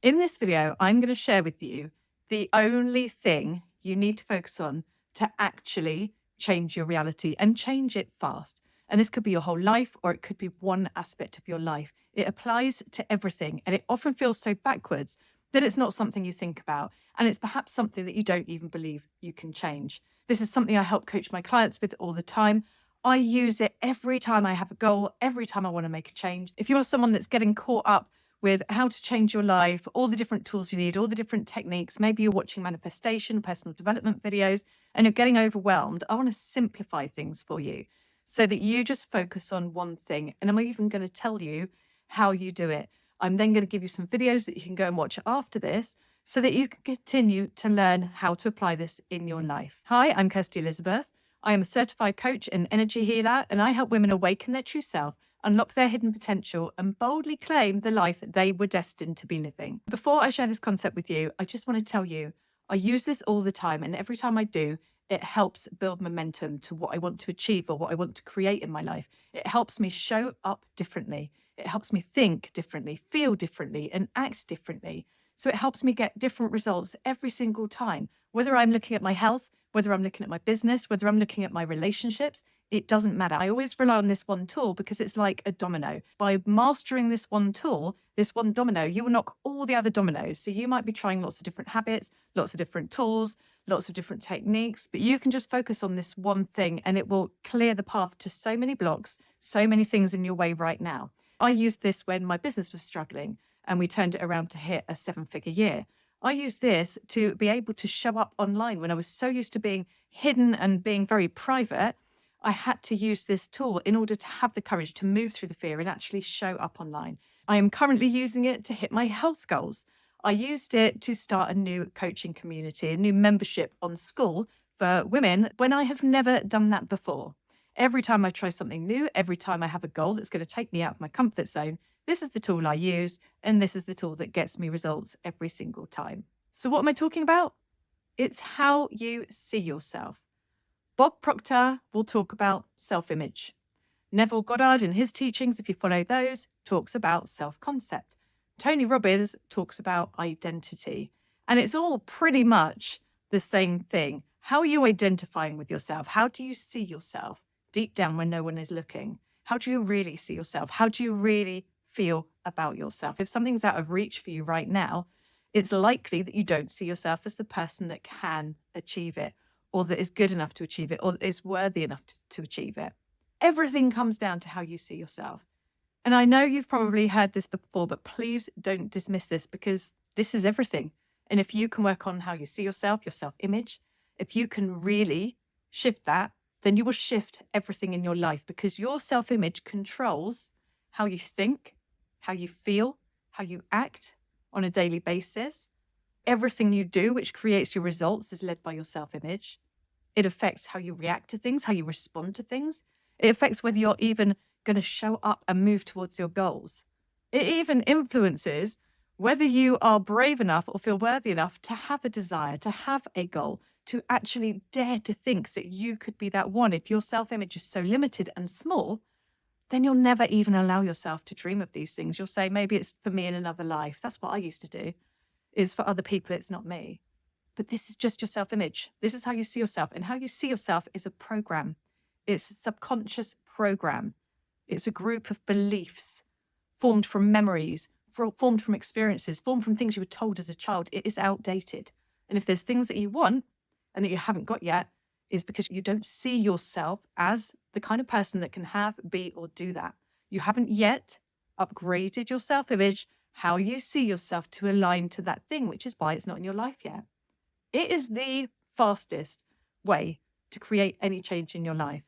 In this video, I'm going to share with you the only thing you need to focus on to actually change your reality and change it fast. And this could be your whole life, or it could be one aspect of your life. It applies to everything, and it often feels so backwards that it's not something you think about. And it's perhaps something that you don't even believe you can change. This is something I help coach my clients with all the time. I use it every time I have a goal, every time I want to make a change. If you're someone that's getting caught up with how to change your life, all the different tools you need, all the different techniques. Maybe you're watching manifestation, personal development videos, and you're getting overwhelmed. I want to simplify things for you so that you just focus on one thing. And I'm even going to tell you how you do it. I'm then going to give you some videos that you can go and watch after this so that you can continue to learn how to apply this in your life. Hi, I'm Kirsty Elizabeth. I am a certified coach and energy healer, and I help women awaken their true self, unlock their hidden potential, and boldly claim the life they were destined to be living. Before I share this concept with you, I just want to tell you, I use this all the time, and every time I do, it helps build momentum to what I want to achieve or what I want to create in my life. It helps me show up differently. It helps me think differently, feel differently, and act differently. So it helps me get different results every single time, whether I'm looking at my health, whether I'm looking at my business, whether I'm looking at my relationships. It doesn't matter. I always rely on this one tool because it's like a domino. By mastering this one tool, this one domino, you will knock all the other dominoes. So you might be trying lots of different habits, lots of different tools, lots of different techniques, but you can just focus on this one thing and it will clear the path to so many blocks, so many things in your way right now. I used this when my business was struggling and we turned it around to hit a 7-figure year. I used this to be able to show up online when I was so used to being hidden and being very private. I had to use this tool in order to have the courage to move through the fear and actually show up online. I am currently using it to hit my health goals. I used it to start a new coaching community, a new membership on School for women when I have never done that before. Every time I try something new, every time I have a goal that's going to take me out of my comfort zone, this is the tool I use, and this is the tool that gets me results every single time. So what am I talking about? It's how you see yourself. Bob Proctor will talk about self-image. Neville Goddard in his teachings, if you follow those, talks about self-concept. Tony Robbins talks about identity. And it's all pretty much the same thing. How are you identifying with yourself? How do you see yourself deep down when no one is looking? How do you really see yourself? How do you really feel about yourself? If something's out of reach for you right now, it's likely that you don't see yourself as the person that can achieve it, or that is good enough to achieve it, or that is worthy enough to achieve it. Everything comes down to how you see yourself. And I know you've probably heard this before, but please don't dismiss this because this is everything. And if you can work on how you see yourself, your self-image, if you can really shift that, then you will shift everything in your life because your self-image controls how you think, how you feel, how you act on a daily basis. Everything you do, which creates your results, is led by your self-image. It affects how you react to things, how you respond to things. It affects whether you're even going to show up and move towards your goals. It even influences whether you are brave enough or feel worthy enough to have a desire, to have a goal, to actually dare to think that you could be that one. If your self-image is so limited and small, then you'll never even allow yourself to dream of these things. You'll say, maybe it's for me in another life. That's what I used to do. It's for other people, it's not me. But this is just your self-image. This is how you see yourself. And how you see yourself is a program. It's a subconscious program. It's a group of beliefs formed from memories, formed from experiences, formed from things you were told as a child. It is outdated. And if there's things that you want and that you haven't got yet, is because you don't see yourself as the kind of person that can have, be, or do that. You haven't yet upgraded your self-image, how you see yourself to align to that thing, which is why it's not in your life yet. It is the fastest way to create any change in your life.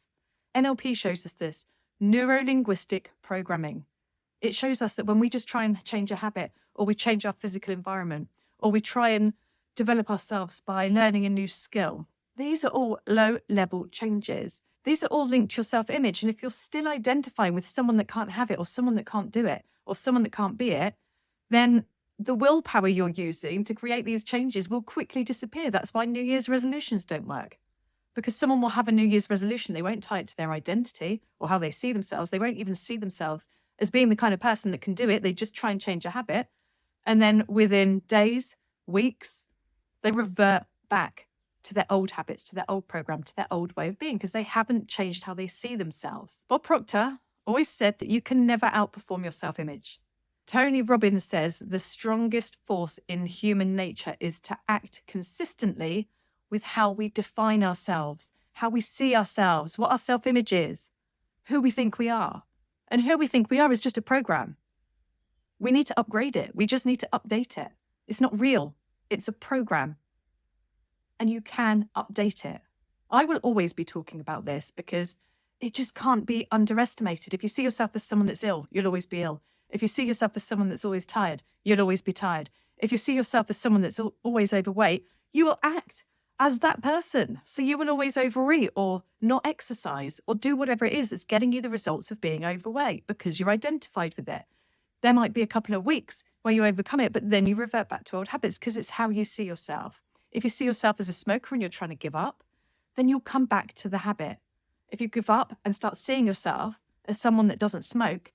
NLP shows us this, neuro-linguistic programming. It shows us that when we just try and change a habit, or we change our physical environment, or we try and develop ourselves by learning a new skill, these are all low-level changes. These are all linked to your self-image. And if you're still identifying with someone that can't have it, or someone that can't do it, or someone that can't be it, then the willpower you're using to create these changes will quickly disappear. That's why New Year's resolutions don't work. Because someone will have a New Year's resolution. They won't tie it to their identity or how they see themselves. They won't even see themselves as being the kind of person that can do it. They just try and change a habit. And then within days, weeks, they revert back to their old habits, to their old program, to their old way of being, because they haven't changed how they see themselves. Bob Proctor always said that you can never outperform your self-image. Tony Robbins says the strongest force in human nature is to act consistently with how we define ourselves, how we see ourselves, what our self-image is, who we think we are. And who we think we are is just a program. We need to upgrade it. We just need to update it. It's not real. It's a program. And you can update it. I will always be talking about this because it just can't be underestimated. If you see yourself as someone that's ill, you'll always be ill. If you see yourself as someone that's always tired, you'll always be tired. If you see yourself as someone that's always overweight, you will act as that person. So you will always overeat or not exercise or do whatever it is that's getting you the results of being overweight because you're identified with it. There might be a couple of weeks where you overcome it, but then you revert back to old habits because it's how you see yourself. If you see yourself as a smoker and you're trying to give up, then you'll come back to the habit. If you give up and start seeing yourself as someone that doesn't smoke,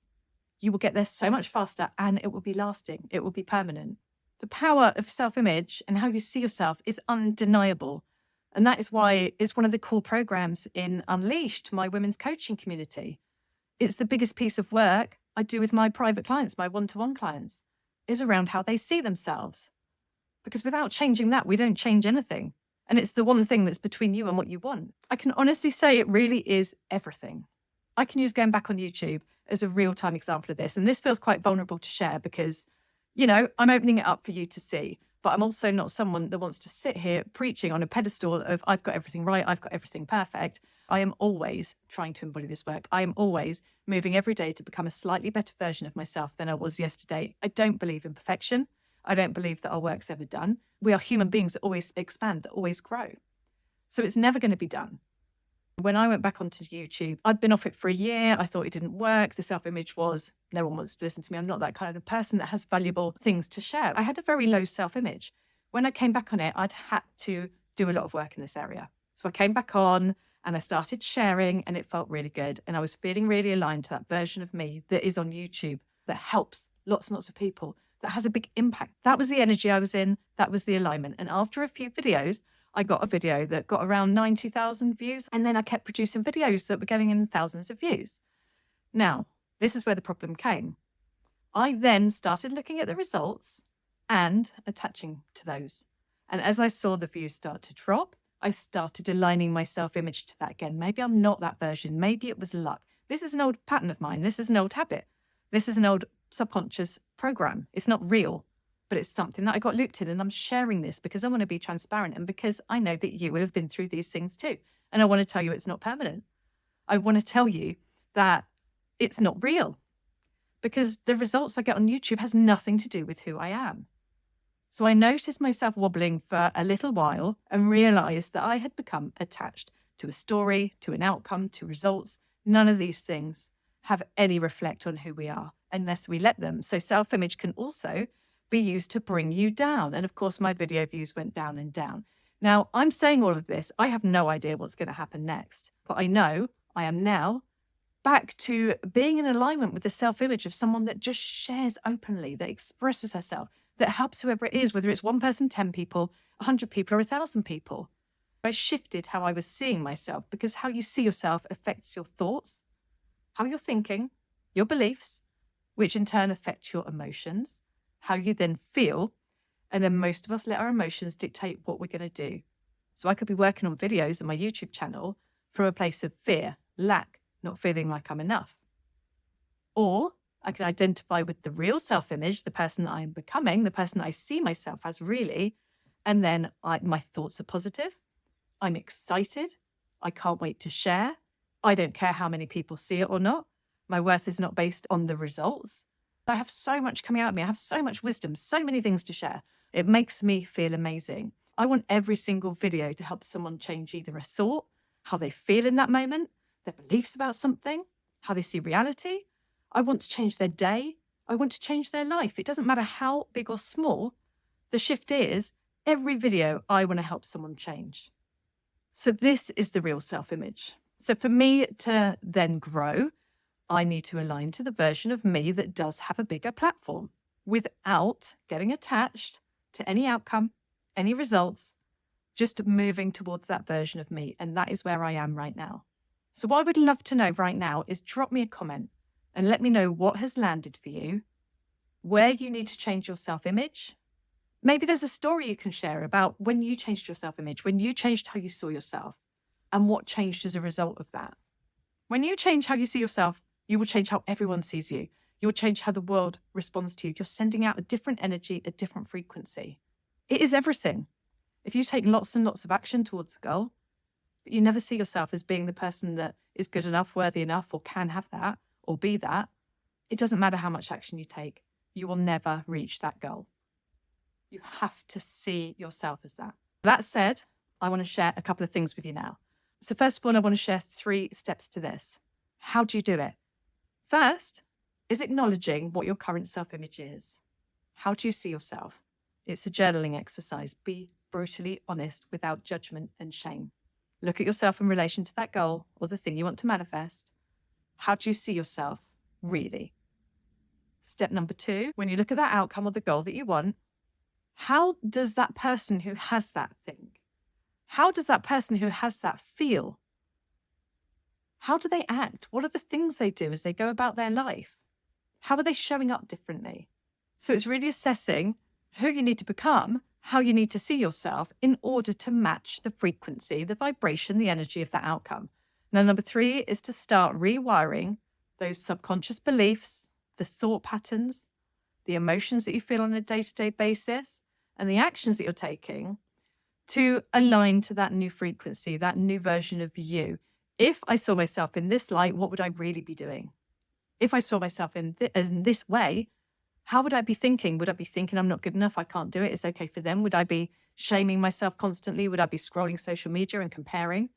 you will get there so much faster and it will be lasting. It will be permanent. The power of self-image and how you see yourself is undeniable. And that is why it's one of the core programs in Unleashed, my women's coaching community. It's the biggest piece of work I do with my private clients, my one-to-one clients, is around how they see themselves. Because without changing that, we don't change anything. And it's the one thing that's between you and what you want. I can honestly say it really is everything. I can use going back on YouTube as a real-time example of this. And this feels quite vulnerable to share because, you know, I'm opening it up for you to see. But I'm also not someone that wants to sit here preaching on a pedestal of I've got everything right, I've got everything perfect. I am always trying to embody this work. I am always moving every day to become a slightly better version of myself than I was yesterday. I don't believe in perfection. I don't believe that our work's ever done. We are human beings that always expand, that always grow. So it's never going to be done. When I went back onto YouTube, I'd been off it for a year. I thought it didn't work. The self-image was, no one wants to listen to me. I'm not that kind of person that has valuable things to share. I had a very low self-image. When I came back on it, I'd had to do a lot of work in this area. So I came back on and I started sharing and it felt really good. And I was feeling really aligned to that version of me that is on YouTube, that helps lots and lots of people, that has a big impact. That was the energy I was in. That was the alignment. And after a few videos, I got a video that got around 90,000 views. And then I kept producing videos that were getting in thousands of views. Now, this is where the problem came. I then started looking at the results and attaching to those. And as I saw the views start to drop, I started aligning my self-image to that again. Maybe I'm not that version. Maybe it was luck. This is an old pattern of mine. This is an old habit. This is an old subconscious program. It's not real, but it's something that I got looped in. And I'm sharing this because I want to be transparent and because I know that you will have been through these things too. And I want to tell you it's not permanent. I want to tell you that it's not real because the results I get on YouTube has nothing to do with who I am. So I noticed myself wobbling for a little while and realized that I had become attached to a story, to an outcome, to results. None of these things have any reflect on who we are unless we let them. So self-image can also be used to bring you down. And of course, my video views went down and down. Now, I'm saying all of this. I have no idea what's going to happen next, but I know I am now back to being in alignment with the self-image of someone that just shares openly, that expresses herself, that helps whoever it is, whether it's one person, 10 people, 100 people, or 1,000 people. I shifted how I was seeing myself because how you see yourself affects your thoughts, how you're thinking, your beliefs, which in turn affect your emotions, how you then feel. And then most of us let our emotions dictate what we're going to do. So I could be working on videos on my YouTube channel from a place of fear, lack, not feeling like I'm enough. Or I can identify with the real self-image, the person that I am becoming, the person that I see myself as really. And then my thoughts are positive. I'm excited. I can't wait to share. I don't care how many people see it or not. My worth is not based on the results. I have so much coming out of me. I have so much wisdom, so many things to share. It makes me feel amazing. I want every single video to help someone change either a thought, how they feel in that moment, their beliefs about something, how they see reality. I want to change their day. I want to change their life. It doesn't matter how big or small. The shift is every video I want to help someone change. So this is the real self-image. So for me to then grow, I need to align to the version of me that does have a bigger platform. without getting attached to any outcome, any results, just moving towards that version of me. And that is where I am right now. So what I would love to know right now is drop me a comment and let me know what has landed for you, where you need to change your self-image. Maybe there's a story you can share about when you changed your self-image, when you changed how you saw yourself, and what changed as a result of that. When you change how you see yourself, you will change how everyone sees you. You will change how the world responds to you. You're sending out a different energy, a different frequency. It is everything. If you take lots and lots of action towards a goal, but you never see yourself as being the person that is good enough, worthy enough, or can have that, or be that, it doesn't matter how much action you take. You will never reach that goal. You have to see yourself as that. That said, I want to share a couple of things with you now. So first of all, I want to share 3 steps to this. How do you do it? First is acknowledging what your current self-image is. How do you see yourself? It's a journaling exercise. Be brutally honest without judgment and shame. Look at yourself in relation to that goal or the thing you want to manifest. How do you see yourself really? Step number 2, when you look at that outcome or the goal that you want, how does that person who has that think? How does that person who has that feel? How do they act? What are the things they do as they go about their life? How are they showing up differently? So it's really assessing who you need to become, how you need to see yourself in order to match the frequency, the vibration, the energy of that outcome. Now, number 3 is to start rewiring those subconscious beliefs, the thought patterns, the emotions that you feel on a day-to-day basis, and the actions that you're taking to align to that new frequency, that new version of you. If I saw myself in this light, what would I really be doing? If I saw myself in this way, how would I be thinking? Would I be thinking I'm not good enough? I can't do it. It's okay for them. Would I be shaming myself constantly? Would I be scrolling social media and comparing?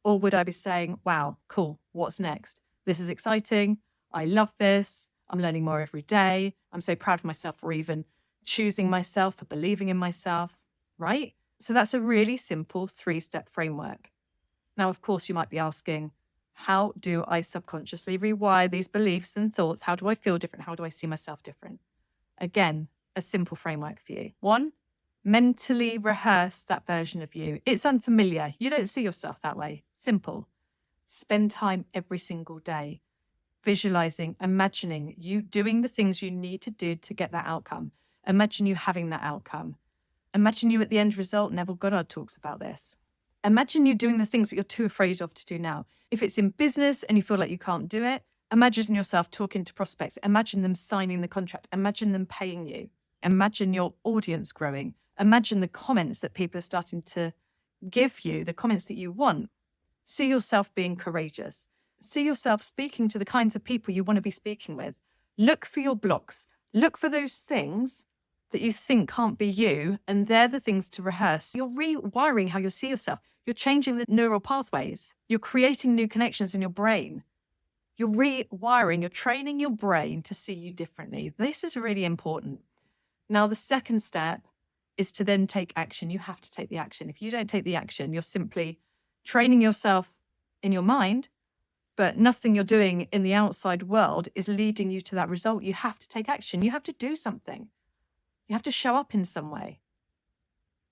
Or would I be saying, wow, cool, what's next? This is exciting. I love this. I'm learning more every day. I'm so proud of myself for even choosing myself, for believing in myself, right? So that's a really simple 3-step framework. Now, of course, you might be asking, how do I subconsciously rewire these beliefs and thoughts? How do I feel different? How do I see myself different? Again, a simple framework for you. 1, mentally rehearse that version of you. It's unfamiliar. You don't see yourself that way. Simple. Spend time every single day visualizing, imagining you doing the things you need to do to get that outcome. Imagine you having that outcome. Imagine you at the end result. Neville Goddard talks about this. Imagine you doing the things that you're too afraid of to do now. If it's in business and you feel like you can't do it, imagine yourself talking to prospects. Imagine them signing the contract. Imagine them paying you. Imagine your audience growing. Imagine the comments that people are starting to give you, the comments that you want. See yourself being courageous. See yourself speaking to the kinds of people you want to be speaking with. Look for your blocks. Look for those things that you think can't be you, and they're the things to rehearse. You're rewiring how you see yourself. You're changing the neural pathways. You're creating new connections in your brain. You're rewiring, you're training your brain to see you differently. This is really important. Now, the second step is to then take action. You have to take the action. If you don't take the action, you're simply training yourself in your mind, but nothing you're doing in the outside world is leading you to that result. You have to take action. You have to do something. You have to show up in some way.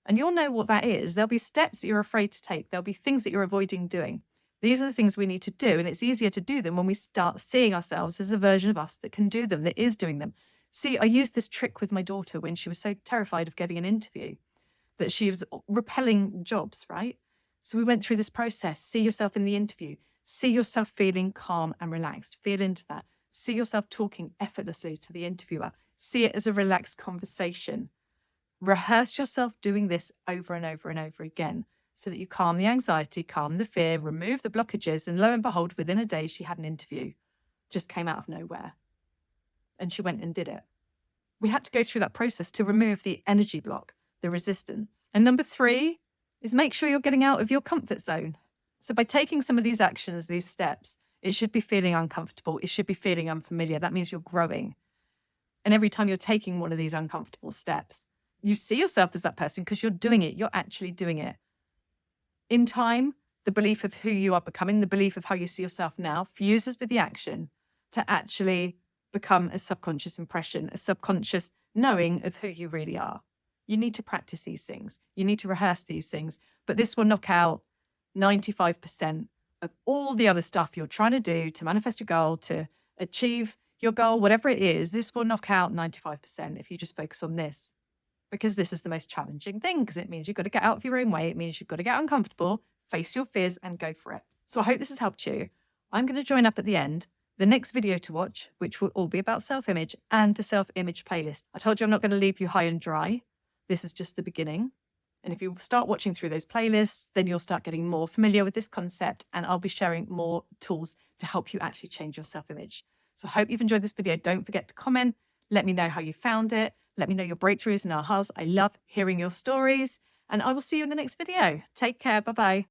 And you'll know what that is. There'll be steps that you're afraid to take. There'll be things that you're avoiding doing. These are the things we need to do. And it's easier to do them when we start seeing ourselves as a version of us that can do them, that is doing them. See, I used this trick with my daughter when she was so terrified of getting an interview that she was repelling jobs, right? So we went through this process. See yourself in the interview. See yourself feeling calm and relaxed. Feel into that. See yourself talking effortlessly to the interviewer. See it as a relaxed conversation. Rehearse yourself doing this over and over and over again so that you calm the anxiety, calm the fear, remove the blockages. And lo and behold, within a day, she had an interview. Just came out of nowhere. And she went and did it. We had to go through that process to remove the energy block, the resistance. And number 3 is make sure you're getting out of your comfort zone. So by taking some of these actions, these steps, it should be feeling uncomfortable. It should be feeling unfamiliar. That means you're growing. And every time you're taking one of these uncomfortable steps, you see yourself as that person because you're doing it. You're actually doing it. In time, the belief of who you are becoming, the belief of how you see yourself now, fuses with the action to actually become a subconscious impression, a subconscious knowing of who you really are. You need to practice these things. You need to rehearse these things, but this will knock out 95% of all the other stuff you're trying to do to manifest your goal, to achieve your goal, whatever it is. This will knock out 95% if you just focus on this, because this is the most challenging thing, because it means you've got to get out of your own way. It means you've got to get uncomfortable, face your fears, and go for it. So I hope this has helped you. I'm going to join up at the end the next video to watch, which will all be about self-image and the self-image playlist. I told you I'm not going to leave you high and dry. This is just the beginning. And if you start watching through those playlists, then you'll start getting more familiar with this concept, and I'll be sharing more tools to help you actually change your self-image. So I hope you've enjoyed this video. Don't forget to comment. Let me know how you found it. Let me know your breakthroughs and ahas. I love hearing your stories, and I will see you in the next video. Take care. Bye-bye.